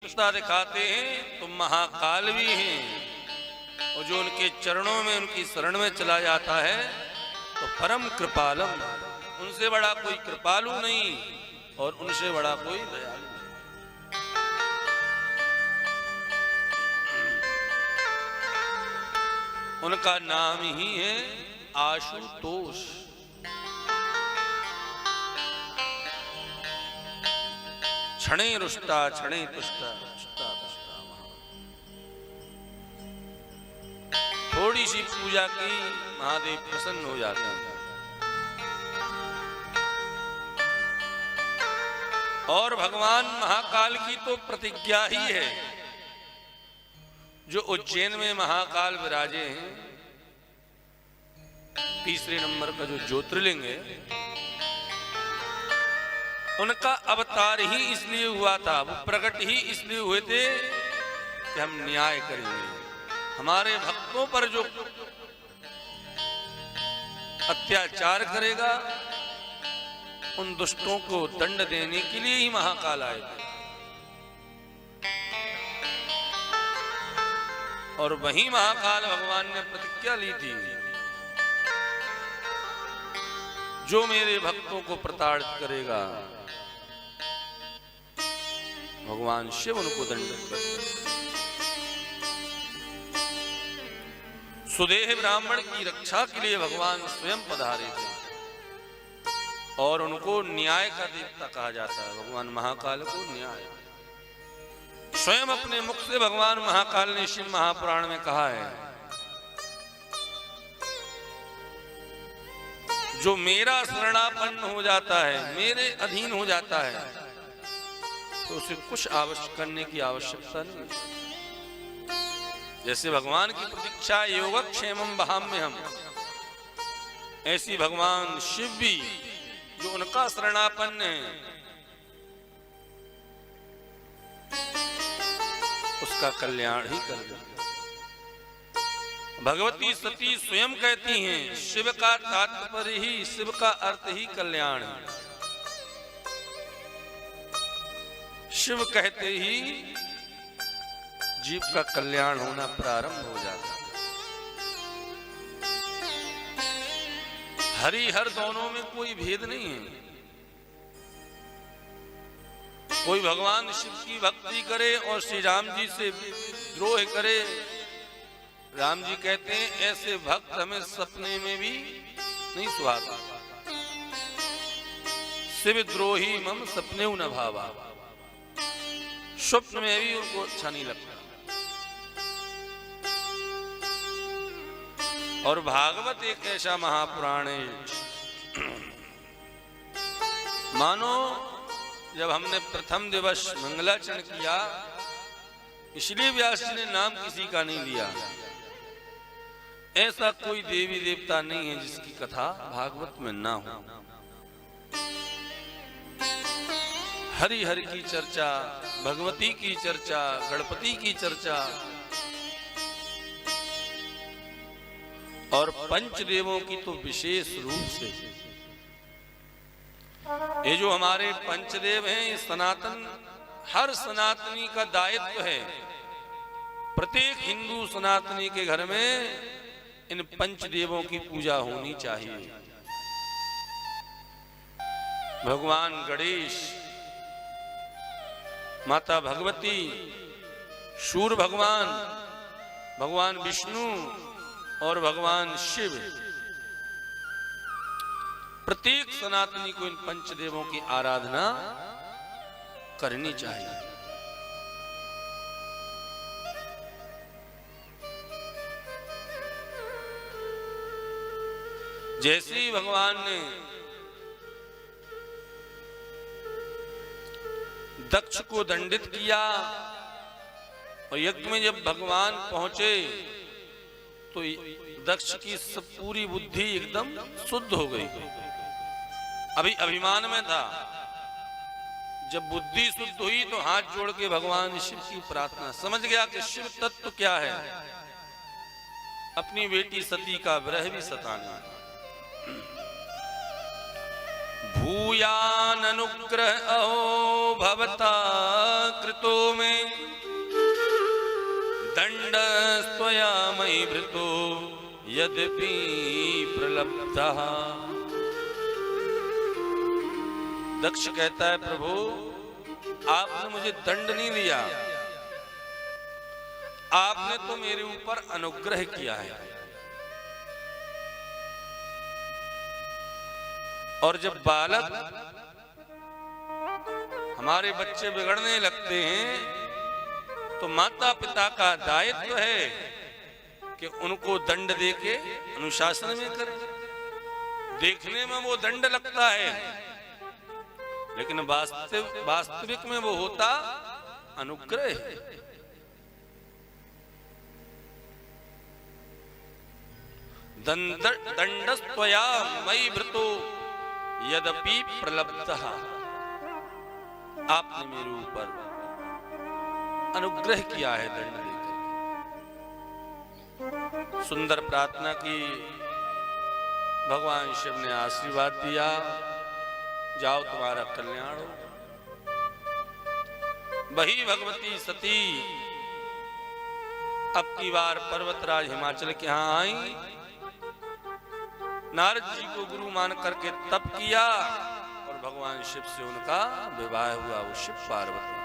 मित्रता दिखाते हैं तो महाकाल भी हैं, और जो उनके चरणों में उनकी शरण में चला जाता है तो परम कृपालम, उनसे बड़ा कोई कृपालु नहीं और उनसे बड़ा कोई दयालु नहीं। उनका नाम ही है आशुतोष। क्षणे रुष्टा क्षणे तुष्टा, रुष्टा तुष्टा। थोड़ी सी पूजा की महादेव प्रसन्न हो जाते हैं। और भगवान महाकाल की तो प्रतिज्ञा ही है, जो उज्जैन में महाकाल विराजे हैं, तीसरे नंबर का जो ज्योतिर्लिंग है, उनका अवतार ही इसलिए हुआ था, वो प्रकट ही इसलिए हुए थे कि हम न्याय करेंगे, हमारे भक्तों पर जो अत्याचार करेगा उन दुष्टों को दंड देने के लिए ही महाकाल आए थे। और वही महाकाल भगवान ने प्रतिज्ञा ली थी, जो मेरे भक्तों को प्रताड़ित करेगा भगवान शिव उनको दंडित करेगा। सुदेह ब्राह्मण की रक्षा के लिए भगवान स्वयं पधारे थे और उनको न्याय का देवता कहा जाता है। भगवान महाकाल को न्याय स्वयं अपने मुख से भगवान महाकाल ने शिव महापुराण में कहा है, जो मेरा शरणापन्न हो जाता है, मेरे अधीन हो जाता है, तो उसे कुछ करने की आवश्यकता नहीं। जैसे भगवान की प्रतीक्षा योगक्षेमम वहाम्यहम्, ऐसी भगवान शिव भी जो उनका शरणापन्न है उसका कल्याण ही कर देगा। भगवती सती स्वयं कहती हैं, शिव का तात्पर्य ही, शिव का अर्थ ही कल्याण है। शिव कहते ही जीव का कल्याण होना प्रारंभ हो जाता है। हरि हर दोनों में कोई भेद नहीं है। कोई भगवान शिव की भक्ति करे और श्री राम जी से द्रोह करे, राम जी कहते हैं ऐसे भक्त हमें सपने में भी नहीं सुहाता। शिव द्रोही मम सपने न भावा, स्वप्न में भी उनको अच्छा नहीं लगता। और भागवत एक ऐसा महापुराण है, मानो जब हमने प्रथम दिवस मंगलाचरण किया, इसलिए व्यास जी ने नाम किसी का नहीं लिया। ऐसा कोई देवी देवता नहीं है जिसकी कथा भागवत में ना हो। हरि हरि की चर्चा, भगवती की चर्चा, गणपति की चर्चा और पंचदेवों की तो विशेष रूप से। ये जो हमारे पंचदेव हैं, ये सनातन, हर सनातनी का दायित्व है। प्रत्येक हिंदू सनातनी के घर में इन पंचदेवों की पूजा होनी चाहिए। भगवान गणेश, माता भगवती, सूर्य भगवान, भगवान विष्णु और भगवान शिव, प्रत्येक सनातनी को इन पंचदेवों की आराधना करनी चाहिए। जैसे ही भगवान ने दक्ष को दंडित किया और यज्ञ में जब भगवान पहुंचे तो दक्ष की सब पूरी बुद्धि एकदम शुद्ध हो गई। अभी अभिमान में था, जब बुद्धि शुद्ध हुई तो हाथ जोड़ के भगवान शिव की प्रार्थना, समझ गया कि शिव तत्व क्या है। अपनी बेटी सती का विरह भी सताना, भूयान अनुग्रह अहो भवता कृतो में दंड स्वया मयि भृतो यद्यपि प्रलब्धः। दक्ष कहता है प्रभु आपने मुझे दंड नहीं दिया, आपने तो मेरे ऊपर अनुग्रह किया है। और जब बालक हमारे बच्चे बिगड़ने लगते हैं तो माता पिता का दायित्व है कि उनको दंड देके अनुशासन में करें। देखने में वो दंड लगता है लेकिन वास्तविक में वो होता अनुग्रह है। दंडस्त्वया मयि भृतो यद्यपि प्रलब्धः। आपने मेरे ऊपर अनुग्रह किया है दंड देकर। सुंदर प्रार्थना की, भगवान शिव ने आशीर्वाद दिया, जाओ तुम्हारा कल्याण हो। वही भगवती सती अब की बार पर्वतराज हिमाचल के यहां आई, नारद जी को गुरु मान करके तप किया और भगवान शिव से उनका विवाह हुआ। वो शिव पार्वती